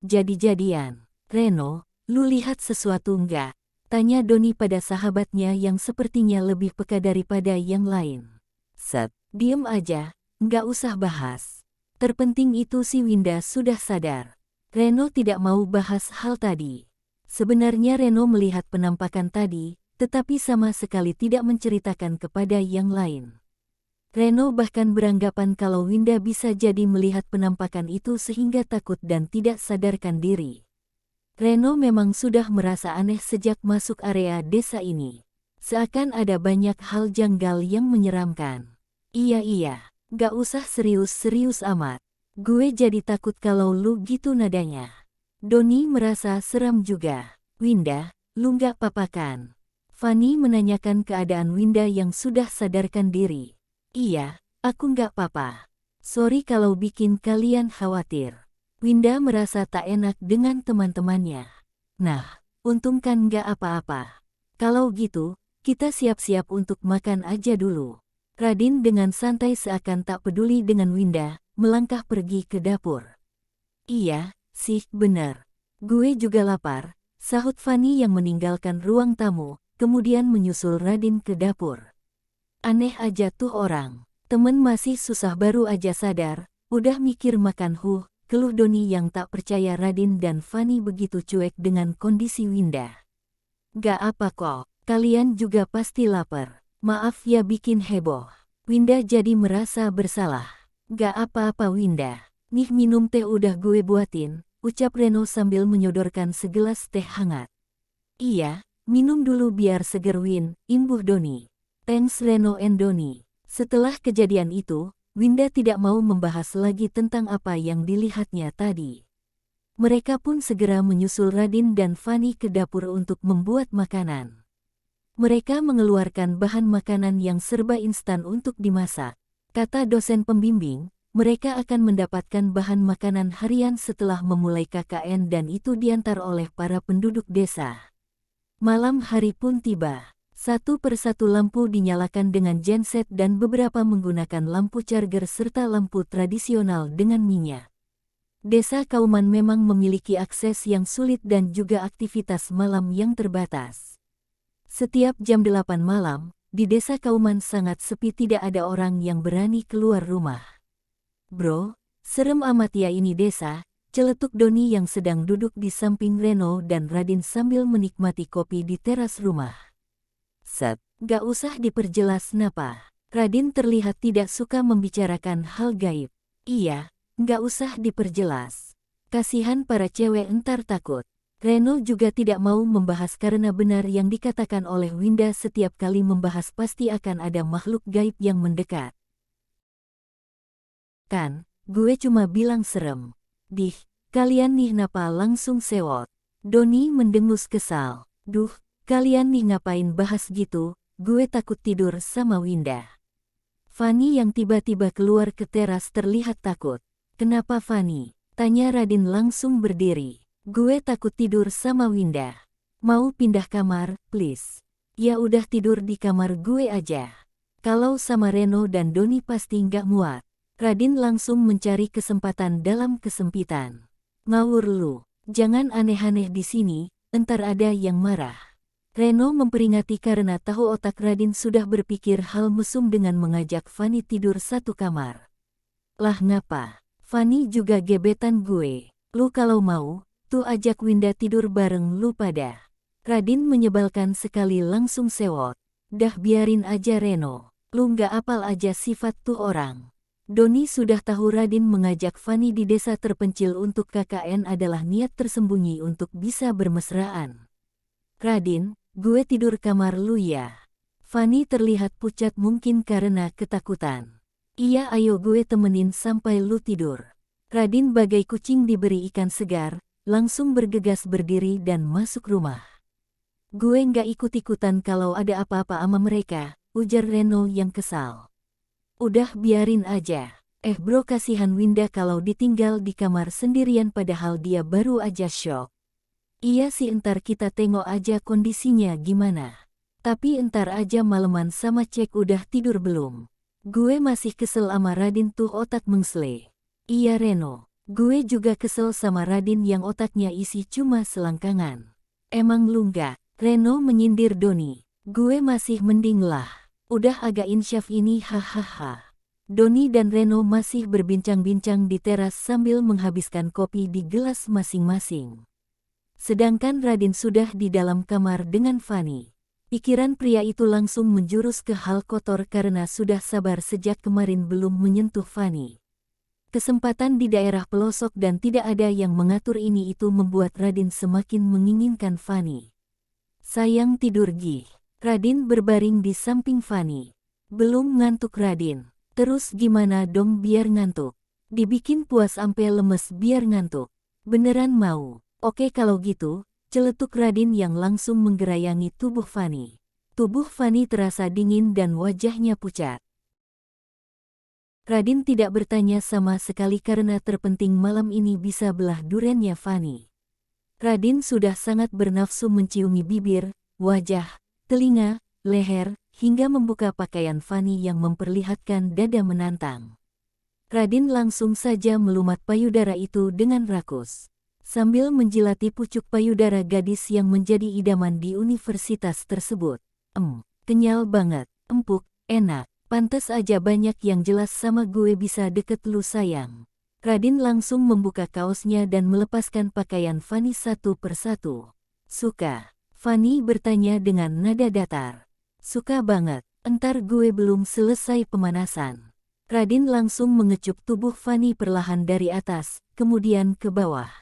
jadi-jadian. Reno, lu lihat sesuatu nggak? Tanya Doni pada sahabatnya yang sepertinya lebih peka daripada yang lain. Set, diem aja, nggak usah bahas. Terpenting itu si Winda sudah sadar. Reno tidak mau bahas hal tadi. Sebenarnya Reno melihat penampakan tadi, tetapi sama sekali tidak menceritakan kepada yang lain. Reno bahkan beranggapan kalau Winda bisa jadi melihat penampakan itu sehingga takut dan tidak sadarkan diri. Reno memang sudah merasa aneh sejak masuk area desa ini. Seakan ada banyak hal janggal yang menyeramkan. Iya, gak usah serius-serius amat. Gue jadi takut kalau lu gitu nadanya. Doni merasa seram juga. Winda, lu gak apa-apa kan? Fanny menanyakan keadaan Winda yang sudah sadarkan diri. Iya, aku gak apa-apa. Sorry kalau bikin kalian khawatir. Winda merasa tak enak dengan teman-temannya. Nah, untung kan gak apa-apa. Kalau gitu, kita siap-siap untuk makan aja dulu. Radin dengan santai seakan tak peduli dengan Winda, melangkah pergi ke dapur. Iya, sih, benar. Gue juga lapar, sahut Fanny yang meninggalkan ruang tamu, kemudian menyusul Radin ke dapur. Aneh aja tuh orang. Temen masih susah baru aja sadar, udah mikir makan keluh Doni yang tak percaya Radin dan Fanny begitu cuek dengan kondisi Winda. Gak apa kok, kalian juga pasti lapar. Maaf ya bikin heboh. Winda jadi merasa bersalah. Gak apa-apa Winda. Nih minum teh udah gue buatin, ucap Reno sambil menyodorkan segelas teh hangat. Iya, minum dulu biar seger Win, imbuh Doni. Thanks Reno and Doni. Setelah kejadian itu, Winda tidak mau membahas lagi tentang apa yang dilihatnya tadi. Mereka pun segera menyusul Radin dan Fanny ke dapur untuk membuat makanan. Mereka mengeluarkan bahan makanan yang serba instan untuk dimasak. Kata dosen pembimbing, mereka akan mendapatkan bahan makanan harian setelah memulai KKN dan itu diantar oleh para penduduk desa. Malam hari pun tiba. Satu persatu lampu dinyalakan dengan genset dan beberapa menggunakan lampu charger serta lampu tradisional dengan minyak. Desa Kauman memang memiliki akses yang sulit dan juga aktivitas malam yang terbatas. Setiap jam 8 malam, di Desa Kauman sangat sepi, tidak ada orang yang berani keluar rumah. Bro, serem amat ya ini desa, celetuk Doni yang sedang duduk di samping Reno dan Radin sambil menikmati kopi di teras rumah. Set, gak usah diperjelas napa. Radin terlihat tidak suka membicarakan hal gaib. Iya, gak usah diperjelas. Kasihan para cewek entar takut. Reno juga tidak mau membahas karena benar yang dikatakan oleh Winda, setiap kali membahas pasti akan ada makhluk gaib yang mendekat. Kan, gue cuma bilang serem. Dih, kalian nih napa langsung sewot. Doni mendengus kesal. Duh, kalian nih ngapain bahas gitu, gue takut tidur sama Winda. Fanny yang tiba-tiba keluar ke teras terlihat takut. Kenapa Fanny? Tanya Radin langsung berdiri. Gue takut tidur sama Winda. Mau pindah kamar, please. Ya udah tidur di kamar gue aja. Kalau sama Reno dan Doni pasti nggak muat. Radin langsung mencari kesempatan dalam kesempitan. Ngawur lu, jangan aneh-aneh di sini, entar ada yang marah. Reno memperingati karena tahu otak Radin sudah berpikir hal mesum dengan mengajak Fanny tidur satu kamar. Lah ngapa? Fanny juga gebetan gue. Lu kalau mau, tuh ajak Winda tidur bareng lu pada. Radin menyebalkan sekali langsung sewot. Dah biarin aja Reno. Lu nggak apal aja sifat tuh orang. Doni sudah tahu Radin mengajak Fanny di desa terpencil untuk KKN adalah niat tersembunyi untuk bisa bermesraan. Radin, gue tidur kamar lu ya. Fanny terlihat pucat mungkin karena ketakutan. Iya ayo gue temenin sampai lu tidur. Radin bagai kucing diberi ikan segar, langsung bergegas berdiri dan masuk rumah. Gue nggak ikut-ikutan kalau ada apa-apa sama mereka, ujar Reno yang kesal. Udah biarin aja. Bro, kasihan Winda kalau ditinggal di kamar sendirian padahal dia baru aja shock. Iya sih, entar kita tengok aja kondisinya gimana. Tapi entar aja maleman sama cek udah tidur belum. Gue masih kesel sama Radin tuh otak mengsle. Iya Reno, Gue juga kesel sama Radin yang otaknya isi cuma selangkangan. Emang lu nggak? Reno menyindir Doni. Gue masih mending lah. Udah agak insyaf ini hahaha. Doni dan Reno masih berbincang-bincang di teras sambil menghabiskan kopi di gelas masing-masing. Sedangkan Radin sudah di dalam kamar dengan Fanny. Pikiran pria itu langsung menjurus ke hal kotor karena sudah sabar sejak kemarin belum menyentuh Fanny. Kesempatan di daerah pelosok dan tidak ada yang mengatur ini itu membuat Radin semakin menginginkan Fanny. Sayang tidur Gih. Radin berbaring di samping Fanny. Belum ngantuk Radin. Terus gimana dong biar ngantuk? Dibikin puas ampe lemes biar ngantuk. Beneran mau? Oke kalau gitu. Celetuk Radin yang langsung menggerayangi tubuh Fanny. Tubuh Fanny terasa dingin dan wajahnya pucat. Radin tidak bertanya sama sekali karena terpenting malam ini bisa belah duriannya Fanny. Radin sudah sangat bernafsu menciumi bibir, wajah, telinga, leher, hingga membuka pakaian Fanny yang memperlihatkan dada menantang. Radin langsung saja melumat payudara itu dengan rakus. Sambil menjilati pucuk payudara gadis yang menjadi idaman di universitas tersebut. Kenyal banget, empuk, enak, pantes aja banyak yang jelas sama gue bisa deket lu sayang. Radin langsung membuka kaosnya dan melepaskan pakaian Fanny satu persatu. Suka? Fanny bertanya dengan nada datar. Suka banget, entar gue belum selesai pemanasan. Radin langsung mengecup tubuh Fanny perlahan dari atas, kemudian ke bawah.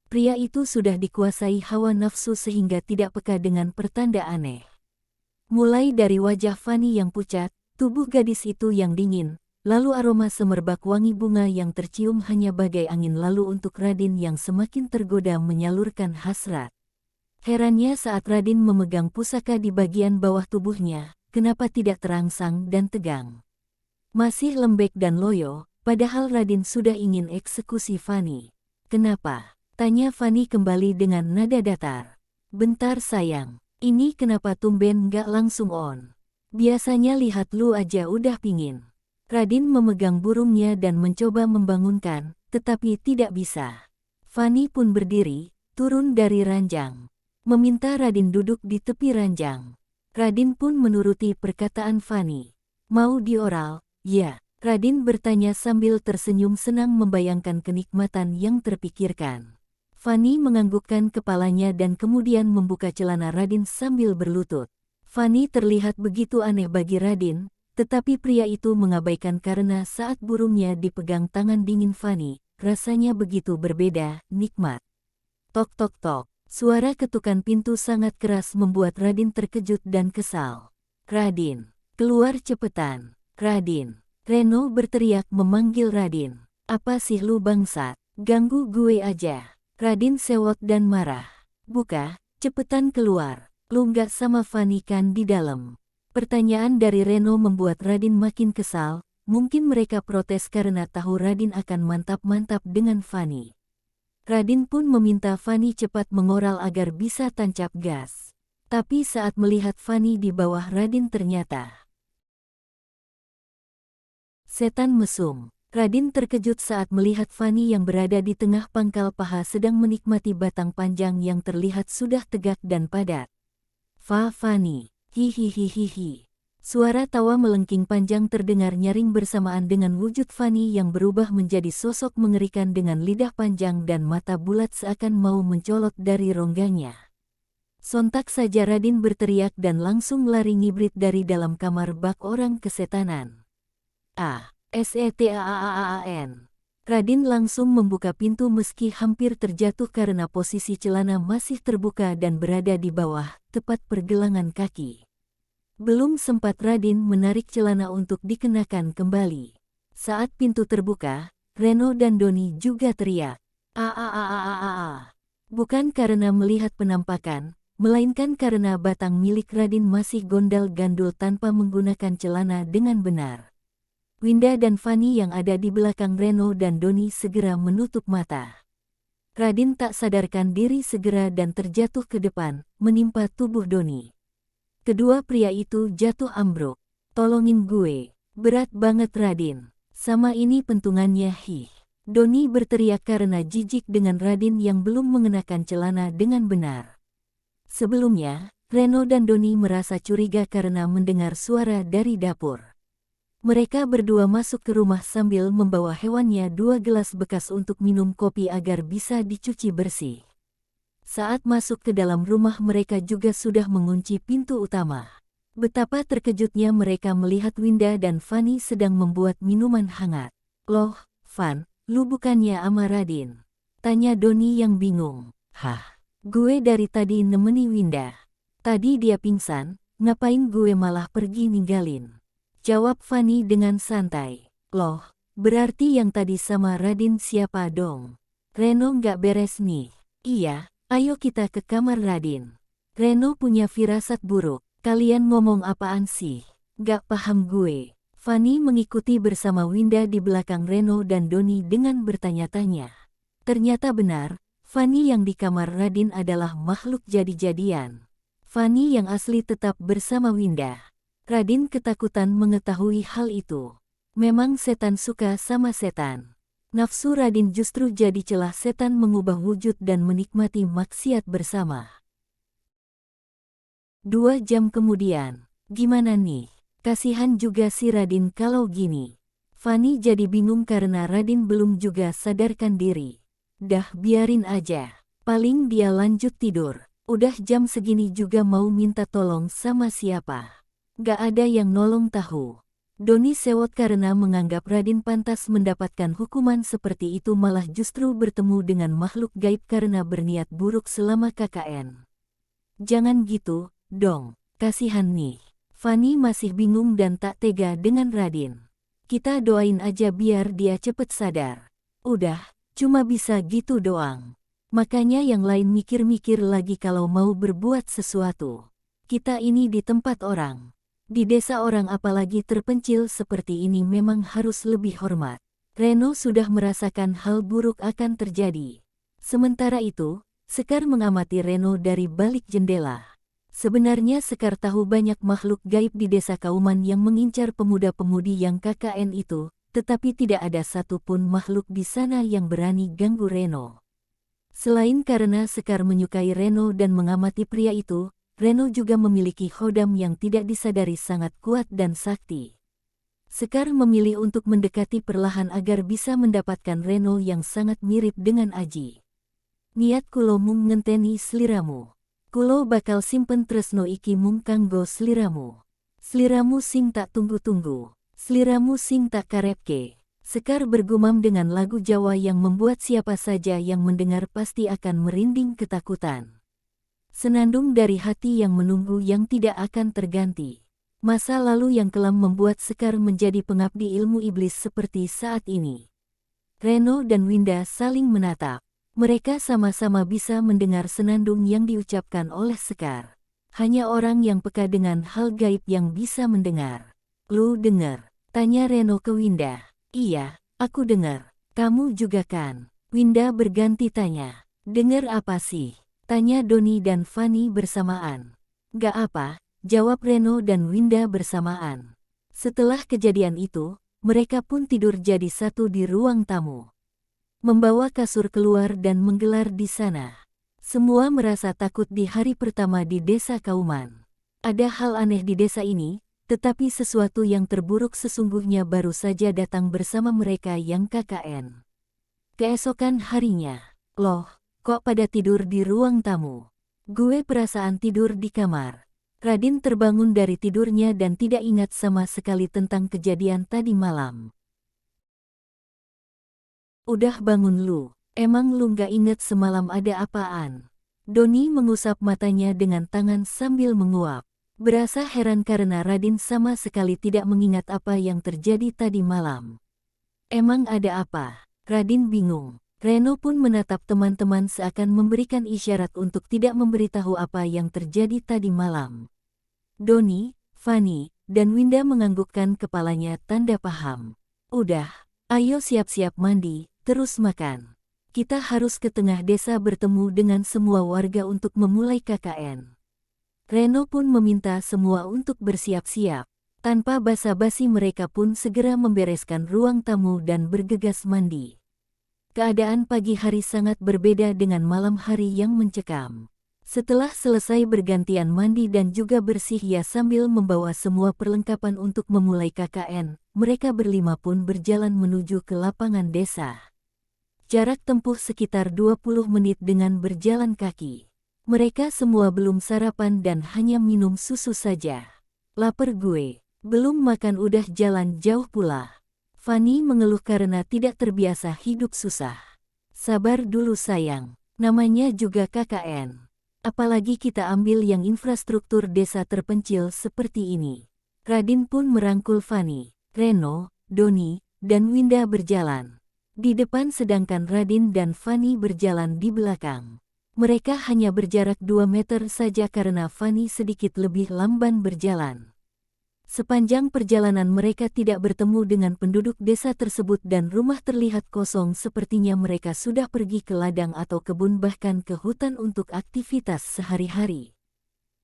Pria itu sudah dikuasai hawa nafsu sehingga tidak peka dengan pertanda aneh. Mulai dari wajah Fanny yang pucat, tubuh gadis itu yang dingin, lalu aroma semerbak wangi bunga yang tercium hanya bagai angin lalu untuk Radin yang semakin tergoda menyalurkan hasrat. Herannya saat Radin memegang pusaka di bagian bawah tubuhnya, kenapa tidak terangsang dan tegang. Masih lembek dan loyo, padahal Radin sudah ingin eksekusi Fanny. Kenapa? Tanya Fanny kembali dengan nada datar. Bentar sayang, ini kenapa tumben gak langsung on? Biasanya lihat lu aja udah pingin. Radin memegang burungnya dan mencoba membangunkan, tetapi tidak bisa. Fanny pun berdiri, turun dari ranjang. Meminta Radin duduk di tepi ranjang. Radin pun menuruti perkataan Fanny. Mau dioral? Ya, Radin bertanya sambil tersenyum senang membayangkan kenikmatan yang terpikirkan. Fanny menganggukkan kepalanya dan kemudian membuka celana Radin sambil berlutut. Fanny terlihat begitu aneh bagi Radin, tetapi pria itu mengabaikan karena saat burungnya dipegang tangan dingin Fanny, rasanya begitu berbeda, nikmat. Tok tok tok, suara ketukan pintu sangat keras membuat Radin terkejut dan kesal. Radin, keluar cepetan. Radin, Reno berteriak memanggil Radin. Apa sih lu bangsat, ganggu gue aja. Radin sewot dan marah. Buka, cepetan keluar. Lu nggak sama Fanny kan di dalam? Pertanyaan dari Reno membuat Radin makin kesal. Mungkin mereka protes karena tahu Radin akan mantap-mantap dengan Fanny. Radin pun meminta Fanny cepat mengoral agar bisa tancap gas. Tapi saat melihat Fanny di bawah Radin ternyata setan mesum. Radin terkejut saat melihat Fanny yang berada di tengah pangkal paha sedang menikmati batang panjang yang terlihat sudah tegak dan padat. Fanny, hihihihihi. Suara tawa melengking panjang terdengar nyaring bersamaan dengan wujud Fanny yang berubah menjadi sosok mengerikan dengan lidah panjang dan mata bulat seakan mau mencolot dari rongganya. Sontak saja Radin berteriak dan langsung lari ngibrit dari dalam kamar bak orang kesetanan. Setaan. Radin langsung membuka pintu meski hampir terjatuh karena posisi celana masih terbuka dan berada di bawah, tepat pergelangan kaki. Belum sempat Radin menarik celana untuk dikenakan kembali. Saat pintu terbuka, Reno dan Doni juga teriak. Bukan karena melihat penampakan, melainkan karena batang milik Radin masih gondal-gandul tanpa menggunakan celana dengan benar. Winda dan Fanny yang ada di belakang Reno dan Doni segera menutup mata. Radin tak sadarkan diri segera dan terjatuh ke depan, menimpa tubuh Doni. Kedua pria itu jatuh ambruk. Tolongin gue. Berat banget Radin. Sama ini pentungannya Doni berteriak karena jijik dengan Radin yang belum mengenakan celana dengan benar. Sebelumnya, Reno dan Doni merasa curiga karena mendengar suara dari dapur. Mereka berdua masuk ke rumah sambil membawa hewannya 2 gelas bekas untuk minum kopi agar bisa dicuci bersih. Saat masuk ke dalam rumah mereka juga sudah mengunci pintu utama. Betapa terkejutnya mereka melihat Winda dan Fanny sedang membuat minuman hangat. "Loh, Van, lu bukannya ama Radin?" tanya Doni yang bingung. "Hah, gue dari tadi nemeni Winda. Tadi dia pingsan, ngapain gue malah pergi ninggalin?" jawab Fanny dengan santai. "Loh, berarti yang tadi sama Radin siapa dong? Reno nggak beres nih." "Iya, ayo kita ke kamar Radin. Reno punya firasat buruk. Kalian ngomong apaan sih? Gak paham gue." Fanny mengikuti bersama Winda di belakang Reno dan Doni dengan bertanya-tanya. Ternyata benar, Fanny yang di kamar Radin adalah makhluk jadi-jadian. Fanny yang asli tetap bersama Winda. Radin ketakutan mengetahui hal itu. Memang setan suka sama setan. Nafsu Radin justru jadi celah setan mengubah wujud dan menikmati maksiat bersama. 2 jam kemudian, gimana nih? Kasihan juga si Radin kalau gini. Fanny jadi bingung karena Radin belum juga sadarkan diri. Dah biarin aja. Paling dia lanjut tidur. Udah jam segini juga mau minta tolong sama siapa? Gak ada yang nolong tahu. Doni sewot karena menganggap Radin pantas mendapatkan hukuman seperti itu, malah justru bertemu dengan makhluk gaib karena berniat buruk selama KKN. Jangan gitu dong, kasihan nih. Fanny masih bingung dan tak tega dengan Radin. Kita doain aja biar dia cepet sadar. Udah, cuma bisa gitu doang. Makanya yang lain mikir-mikir lagi kalau mau berbuat sesuatu. Kita ini di tempat orang. Di desa orang apalagi terpencil seperti ini memang harus lebih hormat. Reno sudah merasakan hal buruk akan terjadi. Sementara itu, Sekar mengamati Reno dari balik jendela. Sebenarnya Sekar tahu banyak makhluk gaib di desa Kauman yang mengincar pemuda-pemudi yang KKN itu, tetapi tidak ada satupun makhluk di sana yang berani ganggu Reno. Selain karena Sekar menyukai Reno dan mengamati pria itu, Reno juga memiliki khodam yang tidak disadari sangat kuat dan sakti. Sekar memilih untuk mendekati perlahan agar bisa mendapatkan Reno yang sangat mirip dengan Aji. "Niat kulo mung ngenteni sliramu. Kulo bakal simpen tresno iki mung kanggo sliramu. Sliramu sing tak tunggu-tunggu. Sliramu sing tak karepke." Sekar bergumam dengan lagu Jawa yang membuat siapa saja yang mendengar pasti akan merinding ketakutan. Senandung dari hati yang menunggu yang tidak akan terganti. Masa lalu yang kelam membuat Sekar menjadi pengabdi ilmu iblis seperti saat ini. Reno dan Winda saling menatap. Mereka sama-sama bisa mendengar senandung yang diucapkan oleh Sekar. Hanya orang yang peka dengan hal gaib yang bisa mendengar. "Lu dengar?" tanya Reno ke Winda. "Iya, aku dengar. Kamu juga kan?" Winda berganti tanya. "Dengar apa sih?" tanya Doni dan Fanny bersamaan. "Gak apa," jawab Reno dan Winda bersamaan. Setelah kejadian itu, mereka pun tidur jadi satu di ruang tamu. Membawa kasur keluar dan menggelar di sana. Semua merasa takut di hari pertama di desa Kauman. Ada hal aneh di desa ini, tetapi sesuatu yang terburuk sesungguhnya baru saja datang bersama mereka yang KKN. Keesokan harinya, "Loh, kok pada tidur di ruang tamu? Gue perasaan tidur di kamar." Radin terbangun dari tidurnya dan tidak ingat sama sekali tentang kejadian tadi malam. "Udah bangun lu, emang lu gak inget semalam ada apaan?" Doni mengusap matanya dengan tangan sambil menguap. Berasa heran karena Radin sama sekali tidak mengingat apa yang terjadi tadi malam. "Emang ada apa?" Radin bingung. Reno pun menatap teman-teman seakan memberikan isyarat untuk tidak memberitahu apa yang terjadi tadi malam. Doni, Fanny, dan Winda menganggukkan kepalanya tanda paham. "Udah, ayo siap-siap mandi, terus makan. Kita harus ke tengah desa bertemu dengan semua warga untuk memulai KKN." Reno pun meminta semua untuk bersiap-siap. Tanpa basa-basi mereka pun segera membereskan ruang tamu dan bergegas mandi. keadaan pagi hari sangat berbeda dengan malam hari yang mencekam. Setelah selesai bergantian mandi dan juga bersih sambil membawa semua perlengkapan untuk memulai KKN, mereka berlima pun berjalan menuju ke lapangan desa. Jarak tempuh sekitar 20 menit dengan berjalan kaki. Mereka semua belum sarapan dan hanya minum susu saja. Lapar gue, belum makan udah jalan jauh pula. Fanny mengeluh karena tidak terbiasa hidup susah. Sabar dulu sayang, namanya juga KKN. Apalagi kita ambil yang infrastruktur desa terpencil seperti ini. Radin pun merangkul Fanny, Reno, Doni, dan Winda berjalan di depan sedangkan Radin dan Fanny berjalan di belakang. Mereka hanya berjarak 2 meter saja karena Fanny sedikit lebih lamban berjalan. Sepanjang perjalanan mereka tidak bertemu dengan penduduk desa tersebut dan rumah terlihat kosong sepertinya mereka sudah pergi ke ladang atau kebun bahkan ke hutan untuk aktivitas sehari-hari.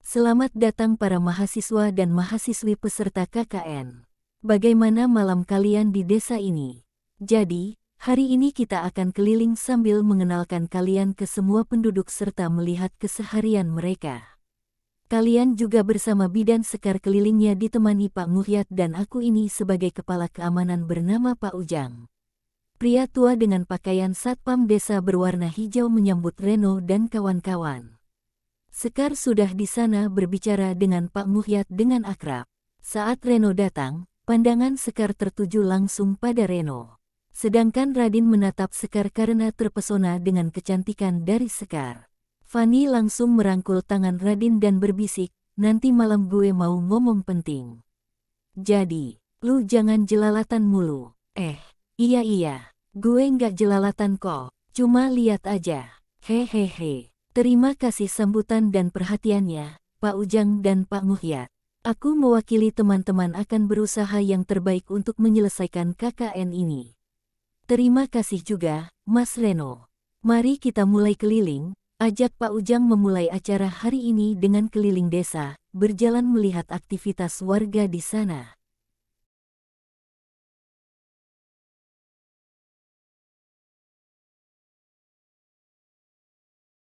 Selamat datang para mahasiswa dan mahasiswi peserta KKN. Bagaimana malam kalian di desa ini? Jadi, hari ini kita akan keliling sambil mengenalkan kalian ke semua penduduk serta melihat keseharian mereka. Kalian juga bersama bidan sekar kelilingnya ditemani Pak Muhyat dan aku ini sebagai kepala keamanan bernama Pak Ujang. Pria tua dengan pakaian satpam desa berwarna hijau menyambut Reno dan kawan-kawan. Sekar sudah di sana berbicara dengan Pak Muhyat dengan akrab. Saat Reno datang, pandangan Sekar tertuju langsung pada Reno. Sedangkan Radin menatap Sekar karena terpesona dengan kecantikan dari Sekar. Fanny langsung merangkul tangan Radin dan berbisik, nanti malam gue mau ngomong penting. Jadi, lu jangan jelalatan mulu. Iya, gue nggak jelalatan kok, cuma lihat aja. Hehehe. Terima kasih sambutan dan perhatiannya, Pak Ujang dan Pak Muhyat. Aku mewakili teman-teman akan berusaha yang terbaik untuk menyelesaikan KKN ini. Terima kasih juga, Mas Reno. Mari kita mulai keliling. Ajak Pak Ujang memulai acara hari ini dengan keliling desa, berjalan melihat aktivitas warga di sana.